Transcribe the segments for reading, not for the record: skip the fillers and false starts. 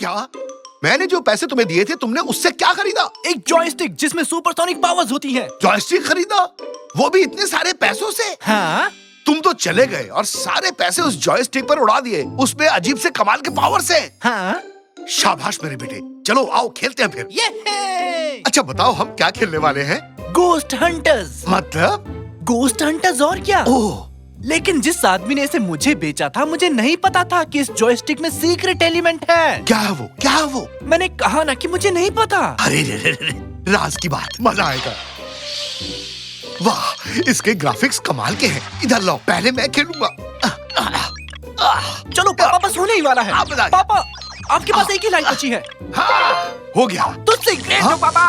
क्या? मैंने जो पैसे तुम्हें दिए थे तुमने उससे क्या खरीदा? एक जॉयस्टिक जिसमें सुपरसोनिक पावर्स होती है। जॉयस्टिक खरीदा? वो भी इतने सारे पैसों से? हाँ? तुम तो चले गए और सारे पैसे उस जॉयस्टिक पर उड़ा दिए, उसमें अजीब से कमाल के पावर से। हाँ? शाबाश मेरे बेटे, चलो आओ खेलते हैं फिर। ये अच्छा बताओ हम क्या खेलने वाले हैं? Ghost hunters. मतलब? गोस्ट हंटर्स और क्या? ओह, लेकिन जिस आदमी ने इसे मुझे बेचा था, मुझे नहीं पता था कि इस जॉयस्टिक में सीक्रेट एलिमेंट है। क्या है वो? क्या है वो? मैंने कहा ना कि मुझे नहीं पता। अरे रे रे रे, राज की बात, मजा आएगा। वाह, इसके ग्राफिक्स कमाल के हैं। इधर लाओ, पहले मैं खेलूंगा। चलो पापा, बस होने ही वाला है। आप बताइए। पापा, आपके पास एक ही लाइफ बची है। हाँ, हो गया। तुझसे ग्रेट हो पापा।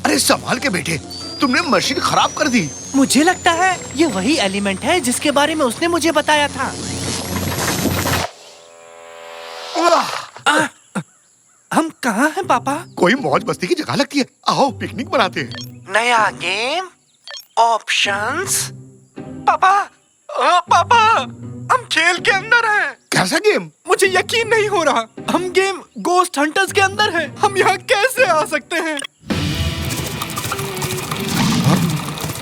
अरे संभाल के बेटे, तुमने मशीन खराब कर दी। मुझे लगता है ये वही एलिमेंट है जिसके बारे में उसने मुझे बताया था। हम कहाँ हैं पापा? कोई मौज मस्ती की जगह लगती है। आओ पिकनिक मनाते हैं। नया गेम, ऑप्शंस। पापा, पापा, हम खेल के अंदर हैं। कैसा गेम? मुझे यकीन नहीं हो रहा। हम गेम गोस्ट हंटर्स के अंदर हैं। हम यहाँ कैसे आ सकते हैं?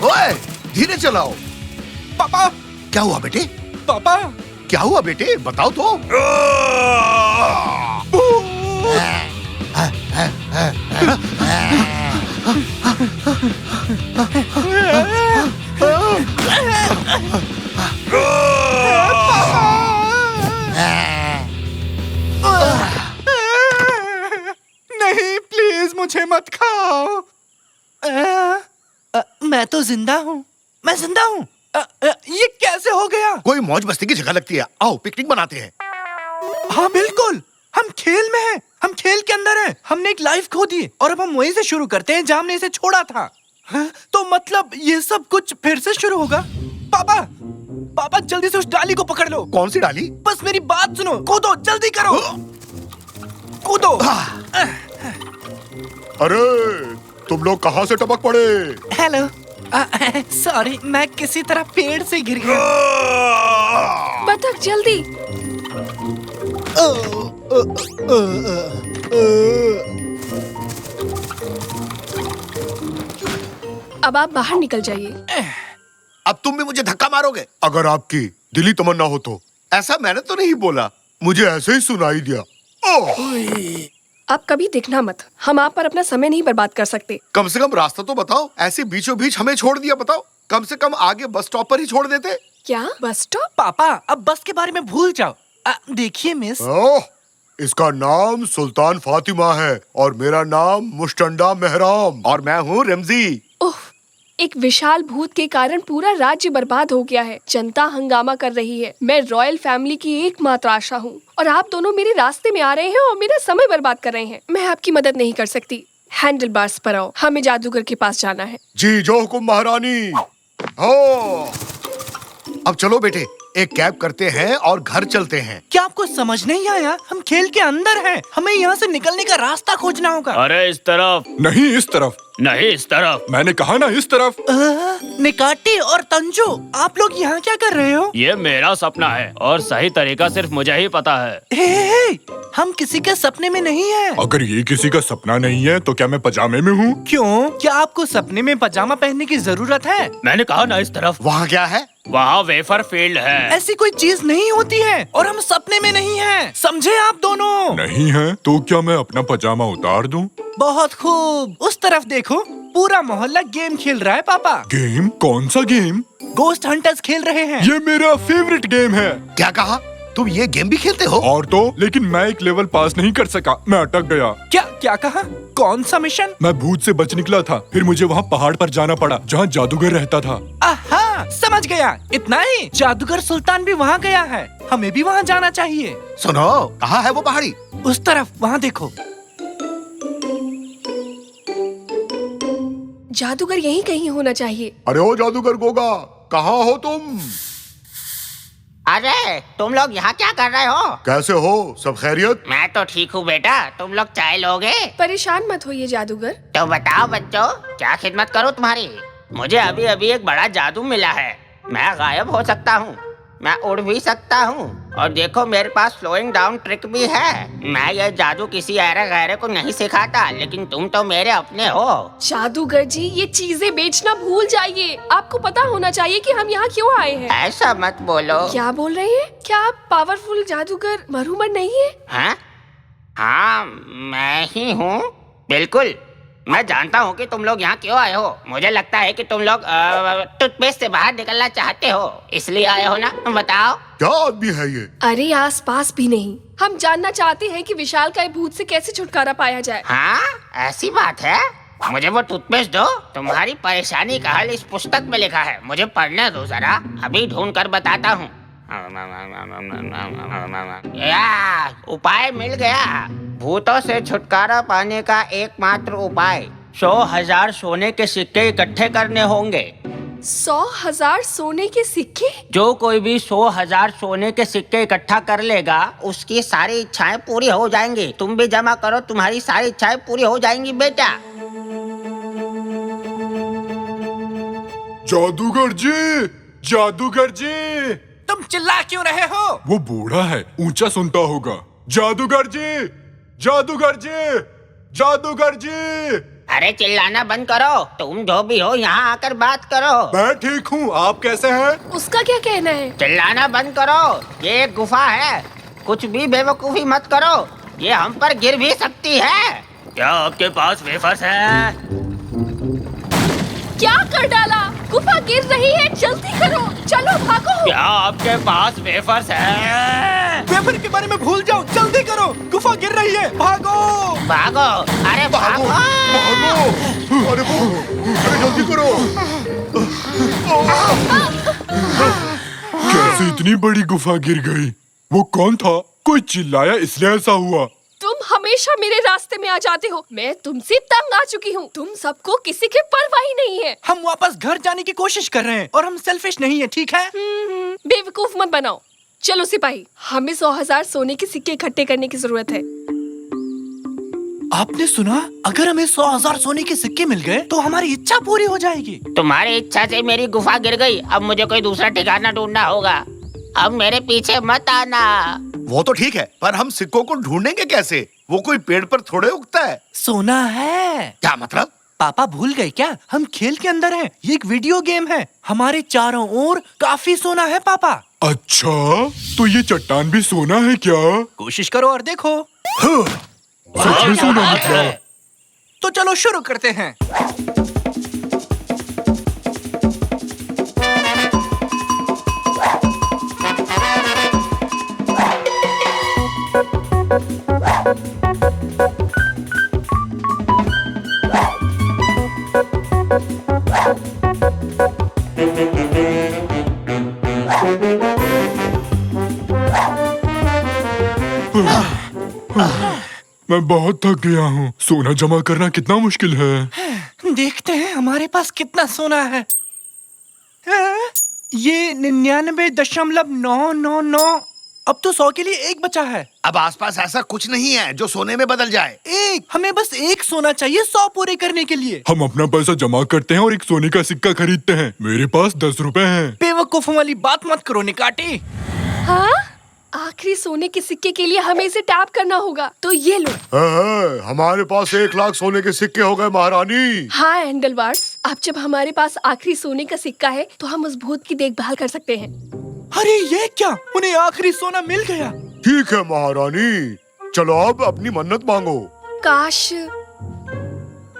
ओए, धीरे चलाओ। पापा, क्या हुआ बेटे? पापा, क्या हुआ बेटे? बताओ तो। नहीं, प्लीज मुझे मत खाओ। मैं तो जिंदा हूँ। मैं जिंदा हूँ। ये कैसे हो गया? कोई मौज मस्ती की जगह लगती है। आओ पिकनिक मनाते हैं। हाँ बिल्कुल, हम खेल में हैं। हम खेल के अंदर हैं। हमने एक लाइफ खो दी और अब हम वहीं से शुरू करते हैं जहाँ हमने इसे छोड़ा था। हाँ? तो मतलब ये सब कुछ फिर से शुरू होगा? पापा, पापा जल्दी से उस डाली को पकड़ लो। कौन सी डाली? बस मेरी बात सुनो। कूदो, जल्दी करो। कूदो। अरे तुम लोग कहाँ से टपक पड़े? हेलो, सॉरी, मैं किसी तरह पेड़ से गिर गया। बतख जल्दी। अब आप बाहर निकल जाइए। अब तुम भी मुझे धक्का मारोगे? अगर आपकी दिली तमन्ना हो तो। ऐसा मैंने तो नहीं बोला, मुझे ऐसे ही सुनाई दिया। आप कभी दिखना मत। हम आप पर अपना समय नहीं बर्बाद कर सकते। कम से कम रास्ता तो बताओ। ऐसे बीचों बीच हमें छोड़ दिया। बताओ, कम से कम आगे बस स्टॉप पर ही छोड़ देते। क्या बस स्टॉप? पापा, अब बस के बारे में भूल जाओ। देखिए मिस, ओह, इसका नाम सुल्तान फातिमा है और मेरा नाम मुस्टंडा मेहराम और मैं हूँ रमजी। ओह, एक विशाल भूत के कारण पूरा राज्य बर्बाद हो गया है। जनता हंगामा कर रही है। मैं रॉयल फैमिली की एकमात्र आशा हूँ और आप दोनों मेरे रास्ते में आ रहे हैं और मेरा समय बर्बाद कर रहे हैं। मैं आपकी मदद नहीं कर सकती। हैंडल बार्स पर आओ, हमें जादूगर के पास जाना है। जी जो हुकुम महारानी। हो, अब चलो बेटे, एक कैब करते हैं और घर चलते हैं। क्या आपको समझ नहीं आया? हम खेल के अंदर हैं। हमें यहाँ से निकलने का रास्ता खोजना होगा। अरे इस तरफ नहीं, इस तरफ। नहीं, इस तरफ। मैंने कहा ना इस तरफ। निकाटी और तंजो, आप लोग यहाँ क्या कर रहे हो? ये मेरा सपना है और सही तरीका सिर्फ मुझे ही पता है। हे, हम किसी के सपने में नहीं हैं। अगर ये किसी का सपना नहीं है तो क्या मैं पजामे में हूँ? क्यों? क्या आपको सपने में पजामा पहनने की जरूरत है? मैंने कहा ना इस तरफ। वहाँ क्या है? वहाँ वेफर फील्ड है। ऐसी कोई चीज नहीं होती है और हम सपने में नहीं हैं। समझे आप दोनों? नहीं है तो क्या मैं अपना पजामा उतार दूँ? बहुत खूब। उस तरफ देखो, पूरा मोहल्ला गेम खेल रहा है पापा। गेम? कौन सा गेम? गोस्ट हंटर्स खेल रहे हैं। ये मेरा फेवरेट गेम है। क्या कहा? तुम ये गेम भी खेलते हो? और तो, लेकिन मैं एक लेवल पास नहीं कर सका। मैं अटक गया। क्या क्या कहा? कौन सा मिशन? मैं भूत से बच निकला था, फिर मुझे वहाँ पहाड़ पर जाना पड़ा जहाँ जादूगर रहता था। आहा, समझ गया। इतना ही? जादूगर सुल्तान भी वहाँ गया है। हमें भी वहाँ जाना चाहिए। सुनो, कहाँ है वो पहाड़ी? उस तरफ, वहाँ देखो। जादूगर यहीं कहीं होना चाहिए। अरे ओ जादूगर गोगा, कहाँ हो तुम? अरे तुम लोग यहाँ क्या कर रहे हो? कैसे हो? सब खैरियत? मैं तो ठीक हूँ बेटा। तुम लोग चाय लोगे? परेशान मत होइए जादूगर। तो बताओ बच्चों, क्या खिदमत करूँ तुम्हारी? मुझे अभी अभी एक बड़ा जादू मिला है। मैं गायब हो सकता हूँ, मैं उड़ भी सकता हूँ और देखो मेरे पास स्लोइंग डाउन ट्रिक भी है। मैं ये जादू किसी ऐरे गैरे को नहीं सिखाता, लेकिन तुम तो मेरे अपने हो। जादूगर जी, ये चीजें बेचना भूल जाइए। आपको पता होना चाहिए कि हम यहाँ क्यों आए हैं। ऐसा मत बोलो। क्या बोल रहे हैं? क्या आप पावरफुल जादूगर मरूमर नहीं है? हाँ हाँ, मैं ही हूँ। बिल्कुल, मैं जानता हूँ कि तुम लोग यहाँ क्यों आए हो। मुझे लगता है कि तुम लोग टूथपेस्ट से बाहर निकलना चाहते हो, इसलिए आए हो ना? बताओ। क्या आदमी है ये? अरे आस पास भी नहीं। हम जानना चाहते हैं कि विशालकाय भूत से कैसे छुटकारा पाया जाए। हाँ, ऐसी बात है। मुझे वो टूथपेस्ट दो। तुम्हारी परेशानी का हल इस पुस्तक में लिखा है, मुझे पढ़ने दो जरा। अभी ढूंढ कर बताता हूँ। उपाय मिल गया। भूतों से छुटकारा पाने का एकमात्र उपाय 100,000 सोने के सिक्के इकट्ठे करने होंगे। 100,000 सोने के सिक्के? जो कोई भी 100,000 सोने के सिक्के इकट्ठा कर लेगा, उसकी सारी इच्छाएं पूरी हो जाएंगी। तुम भी जमा करो, तुम्हारी सारी इच्छाएं पूरी हो जाएंगी बेटा। जादूगर जी, जादूगर जी। तुम चिल्ला क्यों रहे हो? वो बूढ़ा है, ऊंचा सुनता होगा। जादूगर जी, जादूगर जी, जादूगर जी। अरे चिल्लाना बंद करो। तुम जो भी हो यहाँ आकर बात करो। मैं ठीक हूँ, आप कैसे हैं? उसका क्या कहना है? चिल्लाना बंद करो। ये एक गुफा है, कुछ भी बेवकूफी मत करो, ये हम पर गिर भी सकती है। क्या आपके पास वेफर्स है? क्या कर डाला? गुफा गिर रही है, जल्दी करो, चलो भागो। क्या आपके पास वेफर्स है? वेफर के बारे में भूल जाओ, जल्दी करो, गुफा गिर रही है, भागो। भागो, अरे भागो। अरे जल्दी करो। कैसे इतनी बड़ी गुफा गिर गई? वो कौन था? कोई चिल्लाया इसलिए ऐसा हुआ। तुम हमेशा मेरे रास्ते में आ जाते हो। मैं तुमसे तंग आ चुकी हूँ। तुम सबको किसी की परवाह ही नहीं है। हम वापस घर जाने की कोशिश कर रहे हैं और हम सेल्फिश नहीं है, ठीक है? बेवकूफ मत बनाओ। चलो सिपाही, हमें 100,000 सोने के सिक्के इकट्ठे करने की जरूरत है। आपने सुना? अगर हमें 100,000 सोने के सिक्के मिल गए तो हमारी इच्छा पूरी हो जाएगी। तुम्हारी इच्छा से मेरी गुफा गिर गई, अब मुझे कोई दूसरा ठिकाना ढूंढना होगा। अब मेरे पीछे मत आना। वो तो ठीक है, पर हम सिक्कों को ढूंढेंगे कैसे? वो कोई पेड़ पर थोड़े उगता है। सोना है। क्या मतलब? पापा भूल गए क्या? हम खेल के अंदर हैं। ये एक वीडियो गेम है। हमारे चारों ओर काफी सोना है पापा। अच्छा, तो ये चट्टान भी सोना है क्या? कोशिश करो और देखो। सच में सोना निकला। तो चलो शुरू करते हैं। मैं बहुत थक गया हूँ। सोना जमा करना कितना मुश्किल है। देखते हैं हमारे पास कितना सोना है। ये 99.999। अब तो 100 के लिए एक बचा है। अब आसपास ऐसा कुछ नहीं है जो सोने में बदल जाए। एक, हमें बस एक सोना चाहिए 100 पूरे करने के लिए। हम अपना पैसा जमा करते हैं और एक सोने का सिक्का खरीदते हैं। मेरे पास 10 रुपए हैं। बेवकूफों वाली बात मत करो निकाटी। हाँ? आखिरी सोने के सिक्के के लिए हमें इसे टैप करना होगा। तो ये लो। हमारे पास 1 लाख सोने के सिक्के हो गए महारानी। हाँ एंडलवार्ड्स, अब जब हमारे पास आखिरी सोने का सिक्का है तो हम उस भूत की देखभाल कर सकते हैं। अरे ये क्या? उन्हें आखिरी सोना मिल गया। ठीक है महारानी, चलो अब अपनी मन्नत मांगो। काश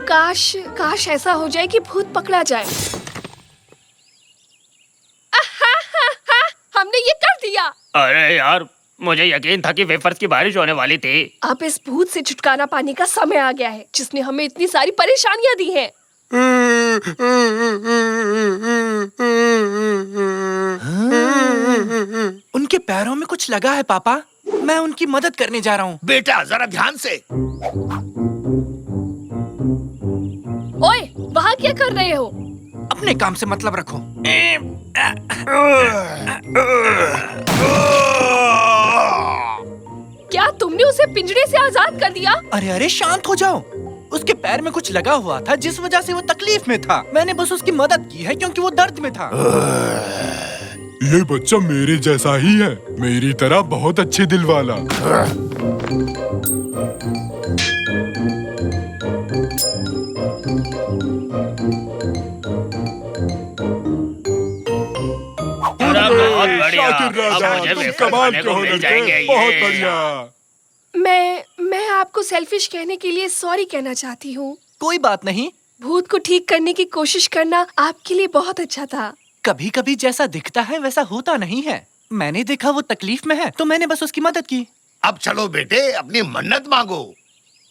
काश काश ऐसा हो जाए कि भूत पकड़ा जाए। हमने ये कर दिया। अरे यार, मुझे यकीन था कि वेफर्स की बारिश होने वाली थी। अब इस भूत से छुटकारा पाने का समय आ गया है, जिसने हमें इतनी सारी परेशानियां दी हैं। उनके पैरों में कुछ लगा है पापा। मैं उनकी मदद करने जा रहा हूँ। बेटा जरा ध्यान से। ओए, वहाँ क्या कर रहे हो? अपने काम से मतलब रखो। क्या तुमने उसे पिंजरे से आजाद कर दिया? अरे अरे शांत हो जाओ। उसके पैर में कुछ लगा हुआ था जिस वजह से वो तकलीफ में था। मैंने बस उसकी मदद की है क्योंकि वो दर्द में था। ये बच्चा मेरे जैसा ही है, मेरी तरह बहुत अच्छे दिल वाला। बहुत बढ़िया। शाकिर अब राजा, मुझे तुम वेफर कमाल खाने के को हो मिल लड़के, जाएंगे। बहुत ये। बढ़िया। मैं आपको सेल्फिश कहने के लिए सॉरी कहना चाहती हूँ। कोई बात नहीं। भूत को ठीक करने की कोशिश करना आपके लिए बहुत अच्छा था। कभी कभी जैसा दिखता है वैसा होता नहीं है। मैंने देखा वो तकलीफ में है तो मैंने बस उसकी मदद की। अब चलो बेटे, अपनी मन्नत मांगो।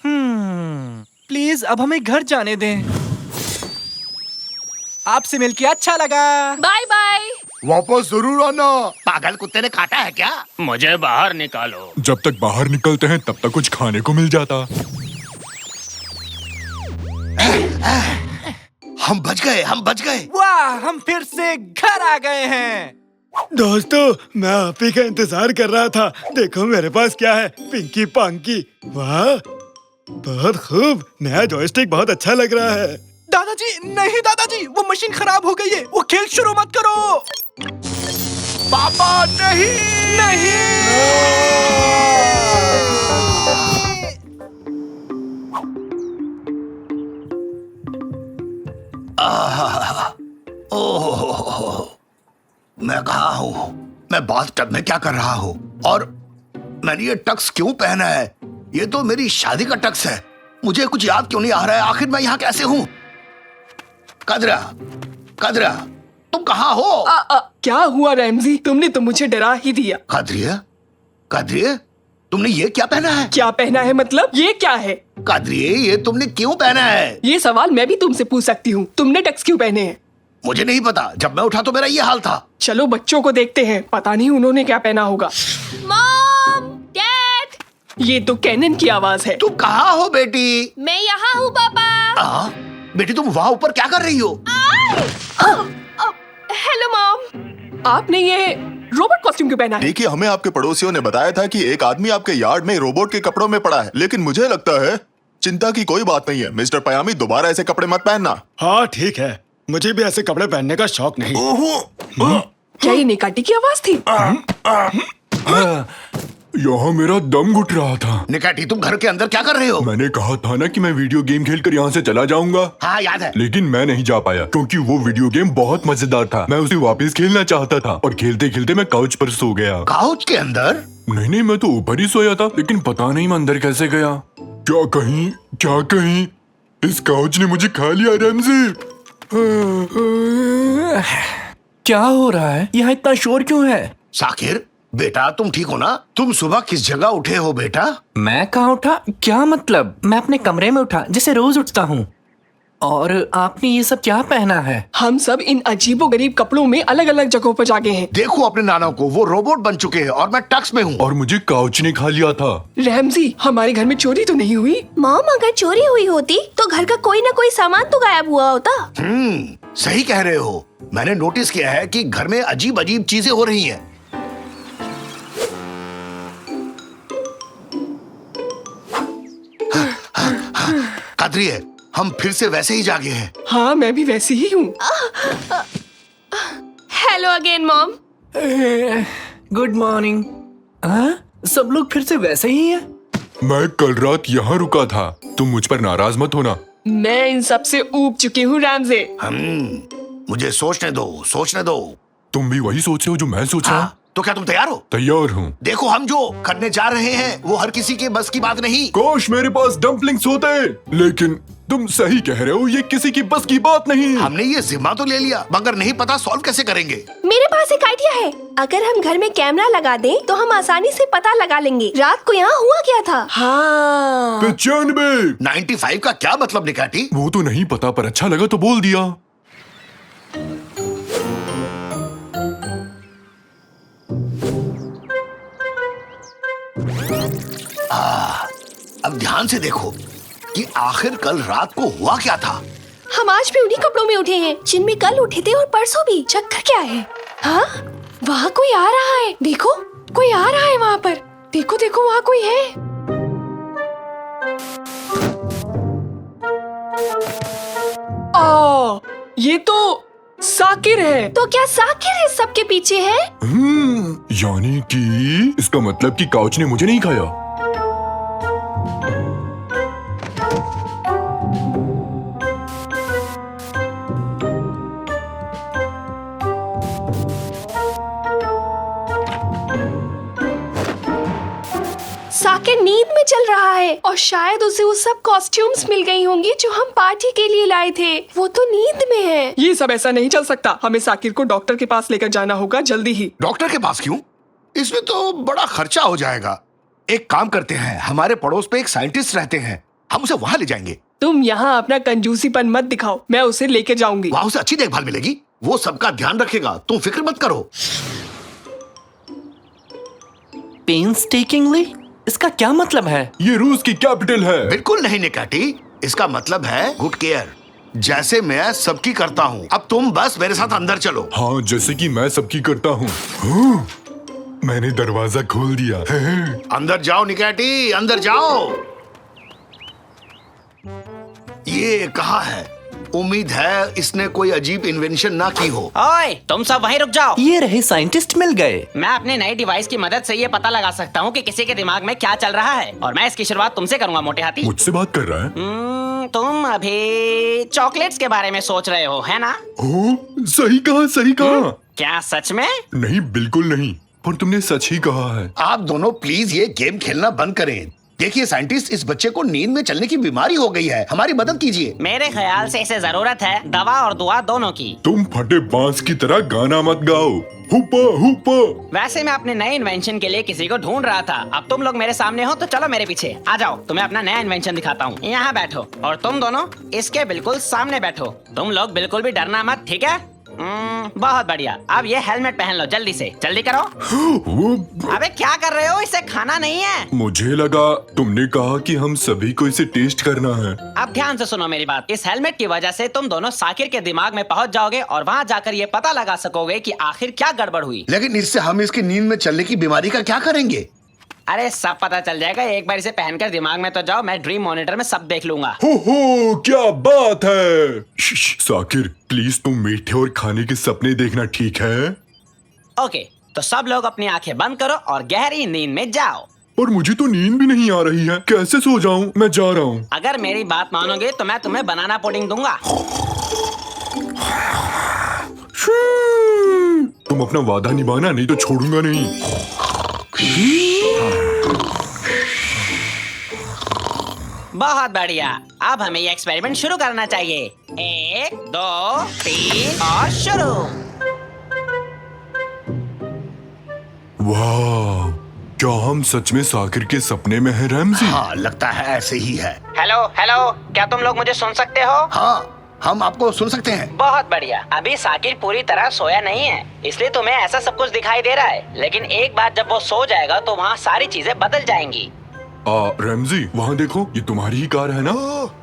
प्लीज अब हमें घर जाने दें। आपसे मिलके अच्छा लगा। Bye bye. वापस जरूर आना। पागल कुत्ते ने काटा है क्या? मुझे बाहर निकालो। जब तक बाहर निकलते हैं तब तक कुछ खाने को मिल जाता। हम बच गए, हम बच गए। वाह, हम फिर से घर आ गए हैं। दोस्तों, मैं आप ही का इंतजार कर रहा था। देखो मेरे पास क्या है, पिंकी पांकी। वाह, बहुत खूब। नया जॉयस्टिक बहुत अच्छा लग रहा है। दादाजी, नहीं दादाजी, वो मशीन खराब हो गई है। वो खेल शुरू मत करो। पापा नहीं। ओह, मैं कहाँ हूँ? मैं बाथटब में क्या कर रहा हूँ? और मैंने ये टक्स क्यों पहना है? ये तो मेरी शादी का टक्स है। मुझे कुछ याद क्यों नहीं आ रहा है? आखिर मैं यहाँ कैसे हूँ? कदरा, कदरा, तुम कहाँ हो? क्या हुआ रैमजी? तुमने तो मुझे डरा ही दिया। कदरिया, कदरिया, तुमने ये क्या पहना है? क्या पहना है मतलब? ये क्या है? कदरिया, ये तुमने क्यों पहना है? ये सवाल मैं भी तुमसे पूछ सकती हूँ। तुमने टक्स क्यों पहने हैं? मुझे नहीं पता। जब मैं उठा तो मेरा ये हाल था। चलो बच्चों को देखते हैं, पता नहीं उन्होंने क्या पहना होगा। मॉम, डैड, ये तो कैनन की आवाज है। तुम कहाँ हो बेटी? मैं यहाँ हूँ पापा। बेटी तुम वहाँ ऊपर क्या कर रही हो? हेलो मॉम, आपने ये रोबोट कॉस्ट्यूम क्यों पहना है? देखिए, हमें आपके पड़ोसियों ने बताया था कि एक आदमी आपके यार्ड में रोबोट के कपड़ों में पड़ा है, लेकिन मुझे लगता है चिंता की कोई बात नहीं है। मिस्टर पयामी, दोबारा ऐसे कपड़े मत पहनना। हाँ ठीक है, मुझे भी ऐसे कपड़े पहनने का शौक नहीं। क्या ये निकाटी की आवाज थी? यहाँ मेरा दम घुट रहा था। निकाटी, तुम घर के अंदर क्या कर रहे हो? मैंने कहा था ना कि मैं वीडियो गेम खेलकर यहाँ से चला जाऊंगा। हाँ याद है। लेकिन मैं नहीं जा पाया क्योंकि वो वीडियो गेम बहुत मजेदार था। मैं उसे वापस खेलना चाहता था और खेलते खेलते मैं काउच पर सो गया। काउच के अंदर? नहीं, मैं तो ऊपर ही सोया था, लेकिन पता नहीं मैं अंदर कैसे गया। क्या कहीं इस काउच ने मुझे खा लिया रैमजी। क्या हो रहा है? यहाँ इतना शोर क्यों है? साकिर, बेटा तुम ठीक हो ना? तुम सुबह किस जगह उठे हो बेटा? मैं कहाँ उठा? क्या मतलब? मैं अपने कमरे में उठा, जैसे रोज उठता हूँ। और आपने ये सब क्या पहना है? हम सब इन अजीबोगरीब कपड़ों में अलग अलग जगहों पर जागे हैं। देखो अपने नाना को, वो रोबोट बन चुके हैं और मैं टक्स में हूँ। और मुझे काउच ने खा लिया था। रैमजी, हमारे घर में चोरी तो नहीं हुई? मॉम, अगर चोरी हुई होती तो घर का कोई ना कोई सामान तो गायब हुआ होता। सही कह रहे हो। मैंने नोटिस किया है कि घर में अजीब अजीब चीजें हो रही हैं। कदरिए, हम फिर से वैसे ही जागे हैं। हाँ, मैं भी वैसी ही हूँ। Hello again mom. Good morning. सब लोग फिर से वैसे ही हैं? मैं कल रात यहाँ रुका था। तुम मुझ पर नाराज मत होना। मैं इन सब से ऊब चुकी हूँ रैमजे। मुझे सोचने दो। तुम भी वही सोच रहे हो जो मैं सोच रहा हूँ? तो क्या तुम तैयार हो? तैयार हूँ। देखो, हम जो करने जा रहे हैं वो हर किसी के बस की बात नहीं। काश मेरे पास डम्पलिंग्स होते, लेकिन तुम सही कह रहे हो, ये किसी की बस की बात नहीं। हमने ये जिम्मा तो ले लिया, मगर नहीं पता सॉल्व कैसे करेंगे। मेरे पास एक आइडिया है। अगर हम घर में कैमरा लगा दें तो हम आसानी से पता लगा लेंगे रात को यहाँ हुआ क्या था। हाँ। 95। 95 का क्या मतलब निकाटी? वो तो नहीं पता, पर अच्छा लगा तो बोल दिया। अब ध्यान से देखो कि आखिर कल रात को हुआ क्या था। हम आज भी उन्हीं कपड़ों में उठे हैं जिनमें कल उठे थे और परसों भी। चक्कर क्या है? हाँ, वहाँ कोई आ रहा है। देखो, कोई आ रहा है वहाँ पर। देखो देखो, वहाँ कोई है। ये तो साकिर है। तो क्या साकिर इस सब के पीछे है? यानी कि इसका मतलब कि काउच ने मुझे नहीं खाया। साकिर नींद में चल रहा है और शायद उसे वो सब कॉस्ट्यूम्स मिल गई होंगी जो हम पार्टी के लिए लाए थे। वो तो नींद में है। ये सब ऐसा नहीं चल सकता। हमें साकिर को डॉक्टर के पास लेकर जाना होगा जल्दी ही। डॉक्टर के पास क्यों? इसमें तो बड़ा खर्चा हो जाएगा। एक काम करते हैं, हमारे पड़ोस पे एक साइंटिस्ट रहते हैं, हम उसे वहां ले जाएंगे। तुम यहाँ अपना कंजूसीपन मत दिखाओ, मैं उसे लेके जाऊंगी। वहां उसे अच्छी देखभाल मिलेगी, वो सबका ध्यान रखेगा, तुम फिक्र मत करो। पेन्सटेकिंगली? इसका क्या मतलब है? ये रूस की कैपिटल है। बिल्कुल नहीं निकाटी, इसका मतलब है गुड केयर, जैसे मैं सबकी करता हूँ। अब तुम बस मेरे साथ अंदर चलो। हाँ, जैसे कि मैं सबकी करता हूँ। हाँ, मैंने दरवाजा खोल दिया। अंदर जाओ निकाटी, अंदर जाओ। ये कहाँ है? उम्मीद है इसने कोई अजीब इन्वेंशन ना की हो। ओए, तुम सब वहीं रुक जाओ। ये रहे साइंटिस्ट मिल गए। मैं अपने नए डिवाइस की मदद से ये पता लगा सकता हूँ कि किसी के दिमाग में क्या चल रहा है, और मैं इसकी शुरुआत तुमसे करूंगा मोटे हाथी। मुझसे बात कर रहा है? तुम अभी चॉकलेट्स के बारे में सोच रहे हो, है ना? ओ, सही कहा, सही कहा। क्या सच में? नहीं, बिल्कुल नहीं, पर तुमने सच ही कहा है। आप दोनों प्लीज ये गेम खेलना बंद करें। देखिए साइंटिस्ट, इस बच्चे को नींद में चलने की बीमारी हो गई है, हमारी मदद कीजिए। मेरे ख्याल से इसे जरूरत है दवा और दुआ दोनों की। तुम फटे बांस की तरह गाना मत गाओ। हुपा हुपा। वैसे मैं अपने नए इन्वेंशन के लिए किसी को ढूंढ रहा था। अब तुम लोग मेरे सामने हो तो चलो मेरे पीछे आ जाओ, तुम्हें अपना नया इन्वेंशन दिखाता हूँ। यहाँ बैठो और तुम दोनों इसके बिल्कुल सामने बैठो। तुम लोग बिल्कुल भी डरना मत, ठीक है? बहुत बढ़िया। अब ये हेलमेट पहन लो, जल्दी से, जल्दी करो। अबे क्या कर रहे हो? इसे खाना नहीं है। मुझे लगा तुमने कहा कि हम सभी को इसे टेस्ट करना है। अब ध्यान से सुनो मेरी बात। इस हेलमेट की वजह से तुम दोनों साकिर के दिमाग में पहुंच जाओगे और वहां जाकर ये पता लगा सकोगे कि आखिर क्या गड़बड़ हुई। लेकिन इससे हम इसकी नींद में चलने की बीमारी का क्या करेंगे? अरे सब पता चल जाएगा। एक बार इसे पहनकर दिमाग में तो जाओ, मैं ड्रीम मॉनिटर में सब देख लूंगा। हो, क्या बात है। साकिर, प्लीज तुम मीठे और खाने के सपने देखना, ठीक है? ओके, तो सब लोग अपनी आंखें बंद करो और गहरी नींद में जाओ। पर मुझे तो नींद भी नहीं आ रही है, कैसे सो जाऊं? मैं जा रहा हूँ। अगर मेरी बात मानोगे तो मैं तुम्हें बनाना पुडिंग दूंगा। तुम अपना वादा निभाना, नहीं तो छोड़ूंगा नहीं। बहुत बढ़िया। अब हमें ये एक्सपेरिमेंट शुरू करना चाहिए। 1, 2, 3 और शुरू। वाह, क्या हम सच में साकिर के सपने में हैं रैमजी? हाँ, लगता है ऐसे ही है। हेलो हेलो, क्या तुम लोग मुझे सुन सकते हो? हाँ, हम आपको सुन सकते हैं। बहुत बढ़िया। अभी साकिर पूरी तरह सोया नहीं है, इसलिए तुम्हें ऐसा सब कुछ दिखाई दे रहा है, लेकिन एक बार जब वो सो जाएगा तो वहाँ सारी चीजें बदल जाएंगी। रैमजी, वहाँ देखो, ये तुम्हारी ही कार है ना?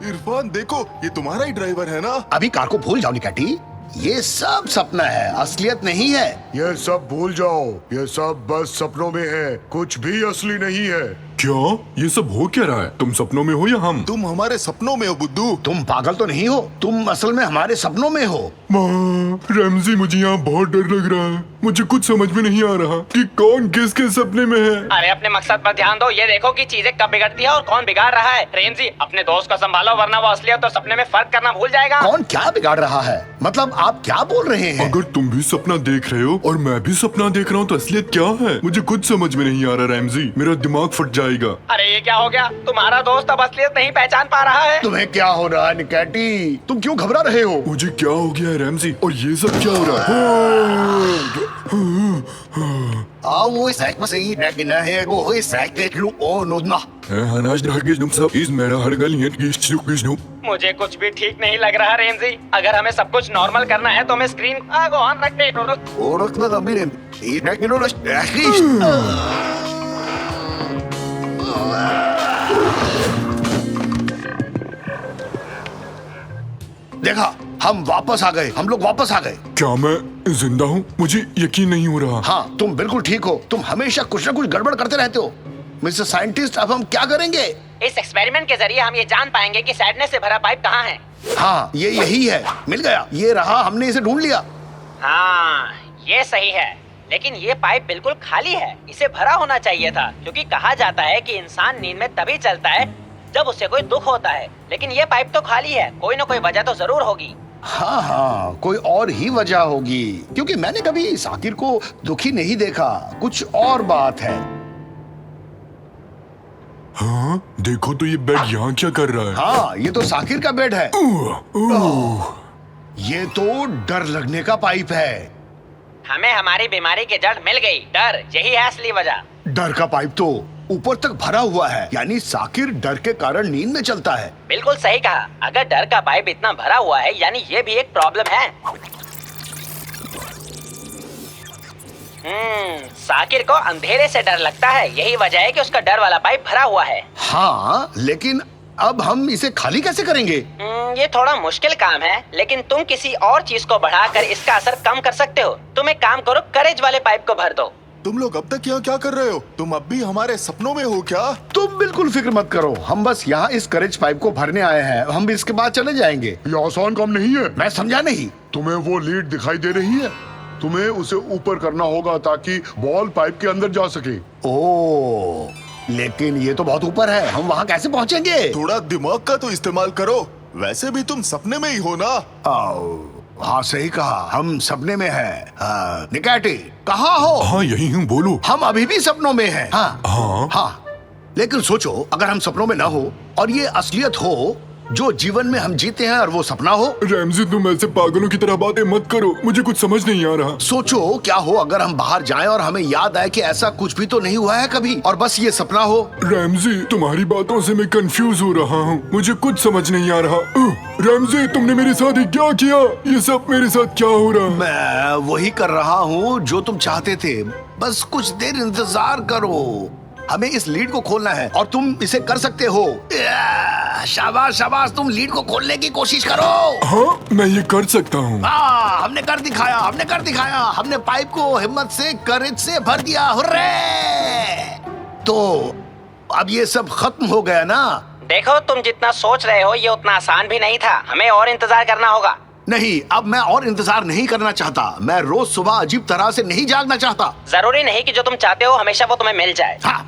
इरफान देखो, ये तुम्हारा ही ड्राइवर है ना? अभी कार को भूल जाओ निकाटी, ये सब सपना है, असलियत नहीं है। ये सब भूल जाओ, ये सब बस सपनों में है, कुछ भी असली नहीं है। क्या? ये सब हो क्या रहा है? तुम सपनों में हो या हम? तुम हमारे सपनों में हो बुद्धू। तुम पागल तो नहीं हो, तुम असल में हमारे सपनों में हो। माँ, रैमजी, मुझे यहाँ बहुत डर लग रहा है। मुझे कुछ समझ में नहीं आ रहा कि कौन किसके सपने में है। अरे अपने मकसद पर ध्यान दो, ये देखो कि चीजें कब बिगड़ती है और कौन बिगाड़ रहा है। रेमजी, अपने दोस्त को संभालो वरना वो असलियत और सपने में फर्क करना भूल जाएगा। कौन क्या बिगाड़ रहा है? मतलब आप क्या बोल रहे हैं? अगर तुम भी सपना देख रहे हो और मैं भी सपना देख रहा हूँ तो असलियत क्या है? मुझे कुछ समझ में नहीं आ रहा रैमजी, मेरा दिमाग फट जाएगा। अरे ये क्या हो गया? तुम्हारा दोस्त अब असलियत नहीं पहचान पा रहा है। तुम्हें क्या हो रहा है निकाटी? तुम क्यों घबरा रहे हो? मुझे क्या हो गया है रैमजी, और ये सब क्या हो रहा है? वो साइक में सही ना है, वो साइक देख लूं ओ नोदना। हनाज ड्रागिस नुम सब इस मेरा हर गल ये किस नु। मुझे कुछ भी ठीक नहीं लग रहा रेमजी। अगर हमें सब कुछ नॉर्मल करना है तो हमें स्क्रीन को ऑन रखते और रखना तभी नहीं, ये ना कि नो देखा, हम वापस आ गए, हम लोग वापस आ गए। क्या मैं जिंदा हूँ? मुझे यकीन नहीं हो रहा। हाँ, तुम बिल्कुल ठीक हो। तुम हमेशा कुछ न कुछ गड़बड़ करते रहते हो। मिस्टर साइंटिस्ट, अब हम क्या करेंगे? इस एक्सपेरिमेंट के जरिए हम ये जान पाएंगे कि सैडनेस से भरा पाइप कहाँ है। हाँ, ये यही है। मिल गया, ये रहा, हमने इसे ढूंढ लिया। हाँ, ये सही है, लेकिन ये पाइप बिल्कुल खाली है। इसे भरा होना चाहिए था, क्योंकि कहा जाता है कि इंसान नींद में तभी चलता है जब उसे कोई दुख होता है। लेकिन ये पाइप तो खाली है, कोई न कोई वजह तो जरूर होगी। हाँ हाँ, कोई और ही वजह होगी, क्योंकि मैंने कभी साकिर को दुखी नहीं देखा। कुछ और बात है। हाँ, देखो तो ये बेड यहाँ क्या कर रहा है? हाँ, ये तो साकिर का बेड है। ये तो डर लगने का पाइप है। हमें हमारी बीमारी की जड़ मिल गई, डर, यही है असली वजह। डर का पाइप तो ऊपर तक भरा हुआ है, यानी साकिर डर के कारण नींद में चलता है। बिल्कुल सही कहा। अगर डर का पाइप इतना भरा हुआ है, यानी ये भी एक प्रॉब्लम है। साकिर को अंधेरे से डर लगता है, यही वजह है कि उसका डर वाला पाइप भरा हुआ है। हाँ, लेकिन अब हम इसे खाली कैसे करेंगे? ये थोड़ा मुश्किल काम है, लेकिन तुम किसी और चीज को बढ़ाकर इसका असर कम कर सकते हो। तुम एक काम करो, करेज वाले पाइप को भर दो। तुम लोग अब तक यहाँ क्या कर रहे हो? तुम अब भी हमारे सपनों में हो क्या? तुम बिल्कुल फिक्र मत करो, हम बस यहाँ इस करेज पाइप को भरने आए हैं। हम इसके बाद चले जाएंगे। ये आसान काम नहीं है। मैं समझा नहीं। तुम्हें वो लीड दिखाई दे रही है? तुम्हें उसे ऊपर करना होगा ताकि बॉल पाइप के अंदर जा सके। ओह, लेकिन ये तो बहुत ऊपर है, हम वहाँ कैसे पहुँचेंगे? थोड़ा दिमाग का तो इस्तेमाल करो। वैसे भी तुम सपने में ही हो ना? हाँ, सही कहा, हम सपने में हैं। निकाटी, कहाँ हो? हाँ, यही हूँ, बोलो। हम अभी भी सपनों में हैं। हाँ हाँ हाँ, लेकिन सोचो, अगर हम सपनों में ना हो और ये असलियत हो, जो जीवन में हम जीते हैं, और वो सपना हो। रैमजी, तुम ऐसे पागलों की तरह बातें मत करो, मुझे कुछ समझ नहीं आ रहा। सोचो क्या हो अगर हम बाहर जाएं और हमें याद आए कि ऐसा कुछ भी तो नहीं हुआ है कभी, और बस ये सपना हो। रैमजी, तुम्हारी बातों से मैं कंफ्यूज हो रहा हूँ, मुझे कुछ समझ नहीं आ रहा। रैमजी, तुमने मेरे साथ ही क्या किया? ये सब मेरे साथ क्या हो रहा? मैं वही कर रहा हूँ जो तुम चाहते थे। बस कुछ देर इंतजार करो, हमें इस लीड को खोलना है और तुम इसे कर सकते हो। शाबाश शाबाश, तुम लीड को खोलने की कोशिश करो। हाँ, मैं ये कर सकता हूँ। हमने कर दिखाया, हमने कर दिखाया। हमने पाइप को हिम्मत से, करेज से भर दिया। हुर्रे! तो अब ये सब खत्म हो गया ना? देखो, तुम जितना सोच रहे हो ये उतना आसान भी नहीं था। हमें और इंतजार करना होगा। नहीं, अब मैं और इंतजार नहीं करना चाहता। मैं रोज सुबह अजीब तरह से नहीं जागना चाहता। जरूरी नहीं कि जो तुम चाहते हो हमेशा वो तुम्हें मिल जाए। हाँ,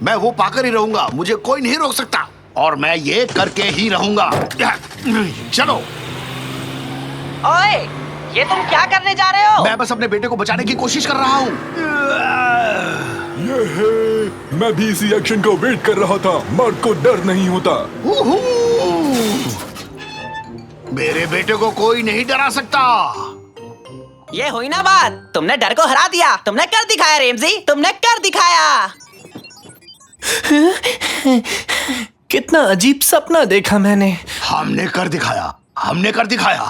मैं वो पाकर ही रहूंगा, मुझे कोई नहीं रोक सकता, और मैं ये करके ही रहूंगा। चलो। ओए, ये तुम क्या करने जा रहे हो? मैं बस अपने बेटे को बचाने की कोशिश कर रहा हूँ। मैं भी इसी एक्शन का वेट कर रहा था। मर्द को डर नहीं होता। मेरे बेटे को कोई नहीं डरा सकता। ये हुई ना बात, तुमने डर को हरा दिया। तुमने कर दिखाया रैमजी, तुमने कर दिखाया। कितना अजीब सपना देखा मैंने। हमने कर दिखाया, हमने कर दिखाया।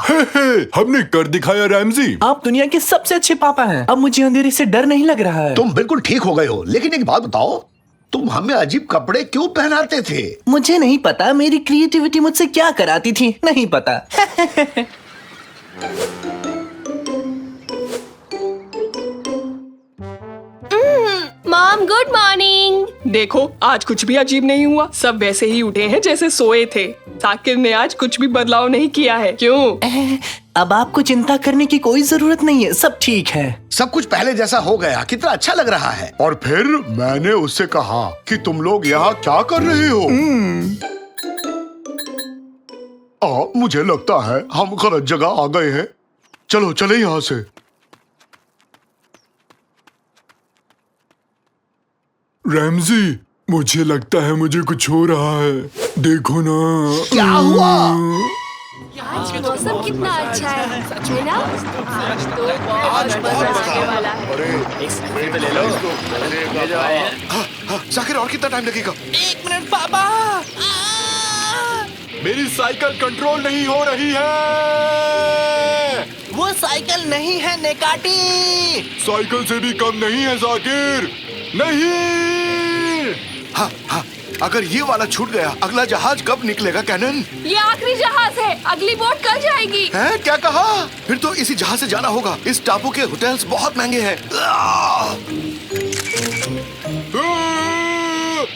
हमने कर दिखाया रैमजी। आप दुनिया के सबसे अच्छे पापा हैं। अब मुझे अंधेरे से डर नहीं लग रहा है। तुम बिल्कुल ठीक हो गए हो, लेकिन एक बात बताओ, तुम हमें अजीब कपड़े क्यों पहनाते थे? मुझे नहीं पता, मेरी क्रिएटिविटी मुझसे क्या कराती थी, नहीं पता। Mom, good morning. देखो, आज कुछ भी अजीब नहीं हुआ। सब वैसे ही उठे हैं जैसे सोए थे। साकिर ने आज कुछ भी बदलाव नहीं किया है। क्यों? अब आपको चिंता करने की कोई जरूरत नहीं है, सब ठीक है। सब कुछ पहले जैसा हो गया। कितना अच्छा लग रहा है। और फिर मैंने उससे कहा कि तुम लोग यहाँ क्या कर रहे हो? मुझे लगता है हम गलत जगह आ गए हैं। चलो चले यहाँ से। रैमजी, मुझे लगता है मुझे कुछ हो रहा है। देखो ना। क्या हुआ? आज मौसम कितना अच्छा है ना? आज बहुत मजा आने वाला है। साकिर, और कितना टाइम लगेगा? 1 मिनट पापा। मेरी साइकिल कंट्रोल नहीं हो रही है। वो साइकिल नहीं है नेकाटी। साइकिल से भी कम नहीं है साकिर। नहीं। हाँ हाँ, अगर ये वाला छूट गया, अगला जहाज कब निकलेगा कैनन? ये आखिरी जहाज है, अगली बोट कल जाएगी। हैं? क्या कहा? फिर तो इसी जहाज से जाना होगा। इस टापू के होटल्स बहुत महंगे हैं।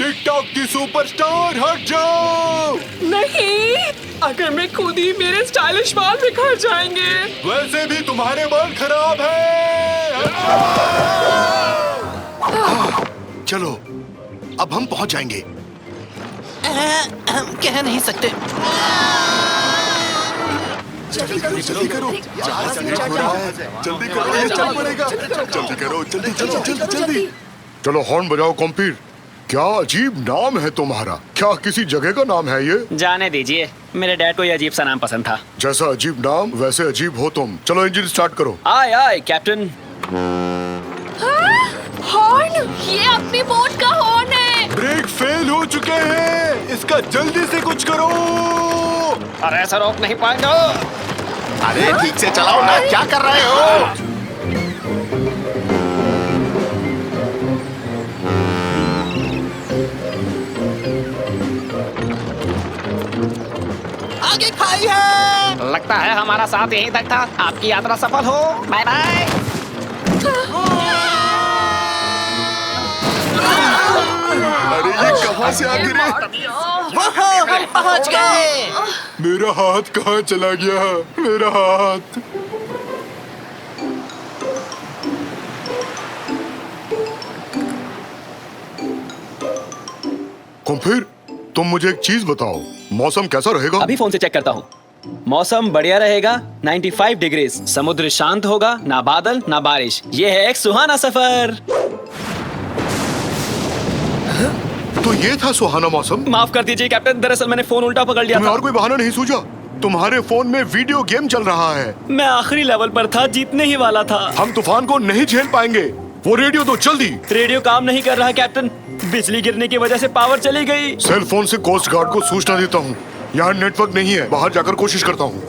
टिकटॉक की सुपरस्टार हट जाओ। नहीं, अगर मैं खुद ही मेरे स्टाइलिश बाल बिखर जाएंगे। वैसे भी तुम्हारे बाल खराब है। चलो अब हम पहुंच जाएंगे। हम कह नहीं सकते। जल्दी करो, जल्दी करो, जल्दी करो, ये चल पड़ेगा। जल्दी करो, जल्दी जल्दी जल्दी जल्दी। चलो हॉर्न बजाओ कॉम्पीर। क्या अजीब नाम है तुम्हारा। क्या किसी जगह का नाम है ये? जाने दीजिए, मेरे डैड को ये अजीब सा नाम पसंद था। जैसा अजीब नाम वैसे अजीब हो तुम। चलो इंजन स्टार्ट करो। आए आए कैप्टन। हॉर्न, ये अपनी बोट का हॉर्न है। ब्रेक फेल हो चुके हैं, इसका जल्दी से कुछ करो। अरे ऐसा रोक नहीं पाएंगे। अरे ठीक से चलाओ ना, क्या कर रहे हो? आगे खाई है। लगता है हमारा साथ यहीं तक था। आपकी यात्रा सफल हो। Bye bye. अरे ये कहाँ से आ गिरे? हम पहुंच गए। मेरा हाथ कहाँ चला गया? मेरा हाथ। कॉम्पीर, तुम मुझे एक चीज बताओ, मौसम कैसा रहेगा? अभी फोन से चेक करता हूँ। मौसम बढ़िया रहेगा, 95 डिग्रीज। समुद्र शांत होगा, ना बादल ना बारिश। ये है एक सुहाना सफर। तो ये था सुहाना मौसम। माफ कर दीजिए कैप्टन, दरअसल मैंने फोन उल्टा पकड़ लिया तुम्हें था। और कोई बहाना नहीं सूझा? तुम्हारे फोन में वीडियो गेम चल रहा है। मैं आखिरी लेवल पर था, जीतने ही वाला था। हम तूफान को नहीं झेल पाएंगे। वो रेडियो तो जल्दी। रेडियो काम नहीं कर रहा कैप्टन, बिजली गिरने की वजह से पावर चली गई। सेल फोन से कोस्ट गार्ड को सूचना देता हूँ। यहाँ नेटवर्क नहीं है, बाहर जाकर कोशिश करता हूँ।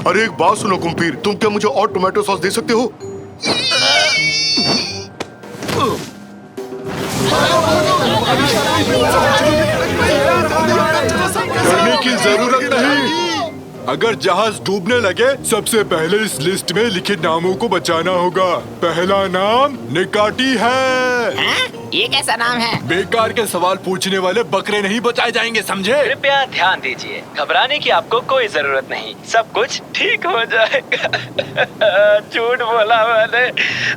अरे एक बात सुनो कुम्पीर, तुम क्या मुझे और टोमेटो सॉस दे सकते हो? करने की जरूरत नहीं। अगर जहाज डूबने लगे, सबसे पहले इस लिस्ट में लिखे नामों को बचाना होगा। पहला नाम निकाटी है। ये कैसा नाम है? बेकार के सवाल पूछने वाले बकरे नहीं बचाए जाएंगे, समझे? कृपया ध्यान दीजिए, घबराने की आपको कोई जरूरत नहीं, सब कुछ ठीक हो जाएगा। झूठ बोला मैंने,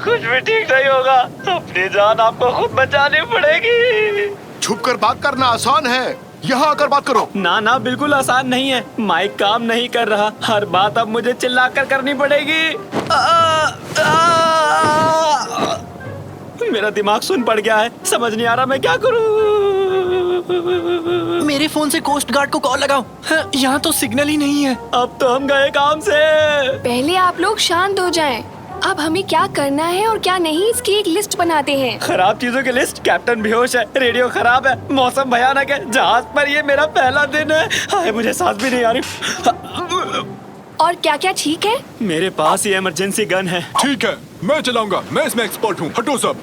कुछ भी ठीक नहीं होगा। अपनी जान आपको खुद बचानी पड़ेगी। छुप कर बात करना आसान है, यहाँ आकर बात करो। ना ना, बिल्कुल आसान नहीं है। माइक काम नहीं कर रहा, हर बात अब मुझे चिल्लाकर करनी पड़ेगी। मेरा दिमाग सुन पड़ गया है, समझ नहीं आ रहा मैं क्या करूं। मेरे फोन से कोस्ट गार्ड को कॉल लगाओ। यहाँ तो सिग्नल ही नहीं है। अब तो हम गए काम से। पहले आप लोग शांत हो जाएं। अब हमें क्या करना है और क्या नहीं, इसकी एक लिस्ट बनाते हैं। खराब चीजों की लिस्ट। कैप्टन बेहोश है, रेडियो खराब है, मौसम भयानक है, जहाज पर ये मेरा पहला दिन है। हाय, मुझे सांस भी नहीं आ रही। और क्या क्या ठीक है? मेरे पास ये इमरजेंसी गन है। ठीक है, मैं चलाऊंगा, मैं इसमें एक्सपर्ट हूँ। हटो सब।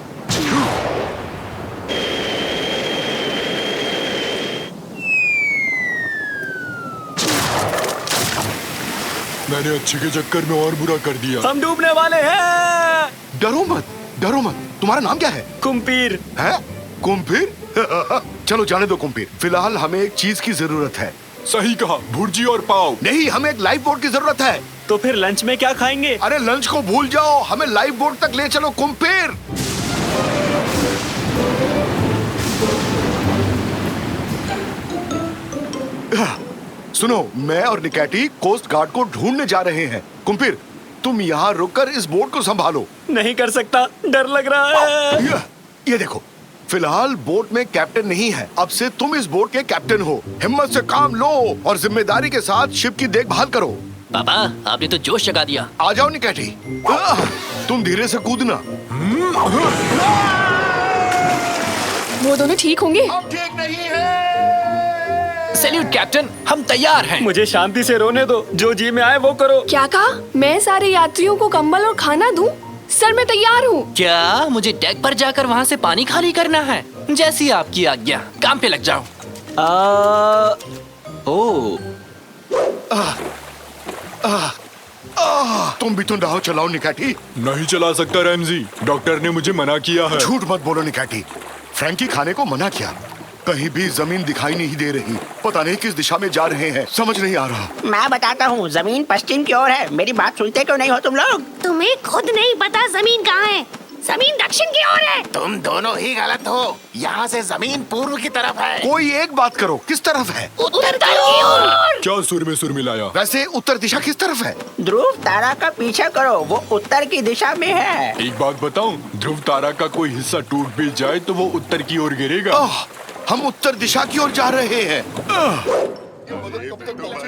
मैंने अच्छे के चक्कर में और बुरा कर दिया। हम डूबने वाले हैं। डरो मत, डरो मत। तुम्हारा नाम क्या है? कुम्पीर। है कुम्पीर? चलो जाने दो कुम्पीर, फिलहाल हमें एक चीज की जरूरत है। सही कहा, भुर्जी और पाव। नहीं, हमें एक लाइफ बोट की जरूरत है। तो फिर लंच में क्या खाएंगे? अरे लंच को भूल जाओ, हमें लाइफ बोट तक ले चलो कुम्पीर। सुनो, मैं और निकाटी कोस्ट गार्ड को ढूंढने जा रहे हैं। कुम्पीर, तुम यहाँ रुककर इस बोट को संभालो। नहीं कर सकता, डर लग रहा है। ये देखो, फिलहाल बोट में कैप्टन नहीं है। अब से तुम इस बोट के कैप्टन हो। हिम्मत से काम लो और जिम्मेदारी के साथ शिप की देखभाल करो। पापा, आपने तो जोश जगा दिया। आ जाओ निकाटी, तुम धीरे से कूदना। वो दोनों ठीक होंगे? अब ठीक नहीं है। सैल्यूट कैप्टन, हम तैयार हैं। मुझे शांति से रोने दो, जो जी में आए वो करो। क्या कहा? मैं सारे यात्रियों को कंबल और खाना दूं? सर, मैं तैयार हूँ। क्या मुझे डेक पर जाकर वहाँ से पानी खाली करना है? जैसी आपकी आज्ञा, काम पे लग जाओ। ओ तुम भी तो नाव चलाओ निकाटी। नहीं चला सकता रैमजी, डॉक्टर ने मुझे मना किया है। झूठ मत बोलो निकाटी, फ्रैंकी खाने को मना किया। कहीं भी जमीन दिखाई नहीं दे रही, पता नहीं किस दिशा में जा रहे हैं, समझ नहीं आ रहा। मैं बताता हूँ, जमीन पश्चिम की ओर है। मेरी बात सुनते क्यों नहीं हो तुम लोग? तुम्हें खुद नहीं पता जमीन कहाँ है? जमीन दक्षिण की ओर है। तुम दोनों ही गलत हो। यहाँ से जमीन पूर्व की तरफ है। कोई एक बात करो, किस तरफ है? उत्तर की ओर। क्या सुर में सुर मिलाया? वैसे उत्तर दिशा किस तरफ है? ध्रुव तारा का पीछा करो, वो उत्तर की दिशा में है। एक बात बताऊं, ध्रुव तारा का कोई हिस्सा टूट भी जाए तो वो उत्तर की ओर गिरेगा। हम उत्तर दिशा की ओर जा रहे हैं।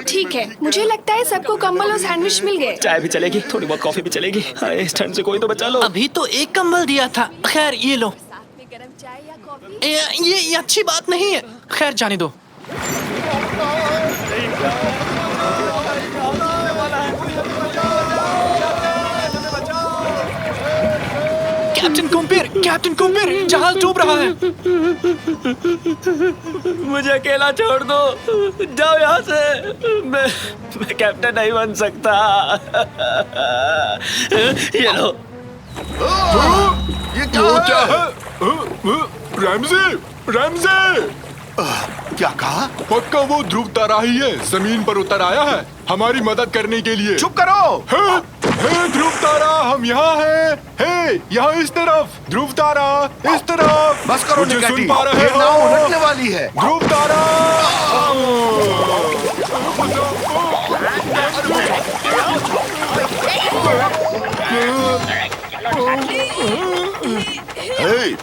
ठीक है, मुझे लगता है सबको कंबल और सैंडविच मिल गए। चाय भी चलेगी, थोड़ी बहुत कॉफी भी चलेगी। हाय, इस ठंड से कोई तो बचा लो। अभी तो एक कंबल दिया था। खैर ये लो। साथ में गरम चाय या कॉफी? ये अच्छी बात नहीं है। खैर जाने दो। कैप्टन कुम्पीर, जहाज डूब रहा है। मुझे अकेला छोड़ दो, जाओ यहाँ से। मैं कैप्टन नहीं बन सकता। ये लो। ये क्या है? Ramsay, Ramsay! क्या कहा? पक्का वो ध्रुव तारा ही है, जमीन पर उतर आया है हमारी मदद करने के लिए। चुप करो। हे ध्रुव तारा, हम यहाँ हैं। हे, यहाँ इस तरफ। ध्रुव तारा, इस तरफ। बस करो मुझे निकाटी, सुन पा रहे ये हो? नाव उलटने वाली है। ध्रुव तारा!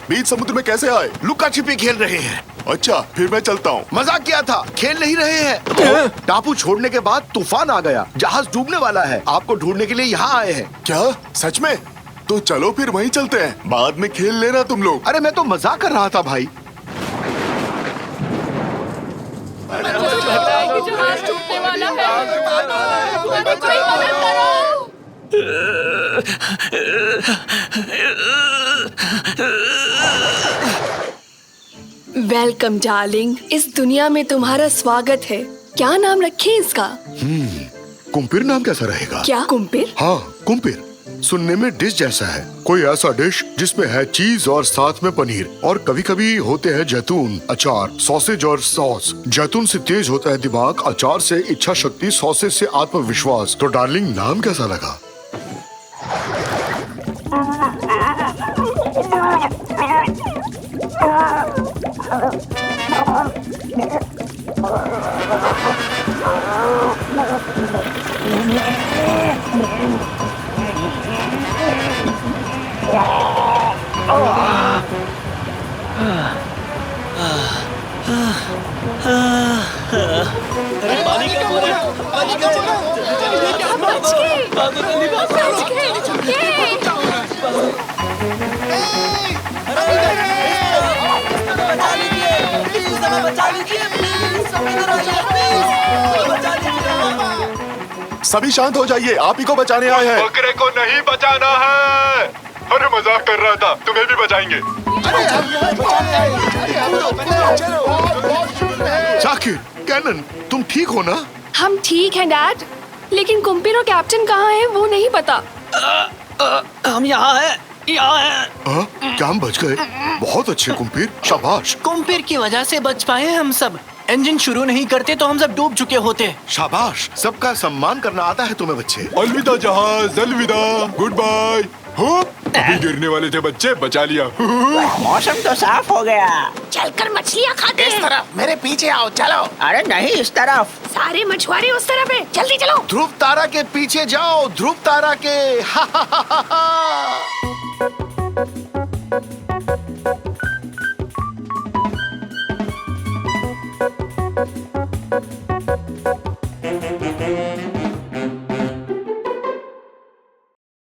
बीच समुद्र में कैसे आए? लुका छिपी खेल रहे हैं। अच्छा, फिर मैं चलता हूँ। मजाक किया था, खेल नहीं रहे हैं। टापू छोड़ने के बाद तूफान आ गया, जहाज डूबने वाला है। आपको ढूंढने के लिए यहाँ आए हैं। क्या सच में? तो चलो फिर वहीं चलते हैं, बाद में खेल लेना तुम लोग। अरे मैं तो मजाक कर रहा था भाई। जहाज डूबने वाला है। कोई मदद करो। वेलकम डार्लिंग, इस दुनिया में तुम्हारा स्वागत है। क्या नाम रखें इसका? कुम्पीर नाम कैसा रहेगा? क्या कुम्पीर? हाँ कुम्पीर, सुनने में डिश जैसा है। कोई ऐसा डिश जिसमें है चीज और साथ में पनीर, और कभी कभी होते हैं जैतून, अचार, सॉसेज और सॉस। जैतून से तेज होता है दिमाग, अचार से इच्छा शक्ति, सॉसेज से आत्मविश्वास। तो डार्लिंग नाम कैसा लगा? सभी शांत हो जाइए, आप ही को बचाने आए हैं। बकरे को नहीं बचाना है। अरे मजाक कर रहा था, तुम्हें भी बचाएंगे। जाकिर, कैनन, तुम ठीक हो ना? हम ठीक हैं डैड, लेकिन कुम्पीर और कैप्टन कहाँ हैं वो नहीं पता। हम यहाँ हैं, यहाँ हैं। क्या हम बच गए? बहुत अच्छे कुम्पीर, शाबाश। कुम्पीर की वजह से बच पाए हम सब। इंजन शुरू नहीं करते तो हम सब डूब चुके होते। शाबाश, सबका सम्मान करना आता है तुम्हें बच्चे। अलविदा जहाज, अलविदा, गुड बाय। अभी गिरने वाले थे बच्चे, बचा लिया। मौसम तो साफ हो गया। चलकर मछलियाँ खाते इस हैं। तरफ, मेरे पीछे आओ, चलो। अरे नहीं, इस तरफ। सारे मछुआरे उस तरफ है, जल्दी चलो। ध्रुव तारा के पीछे जाओ, ध्रुव तारा के। हा हा हा हा।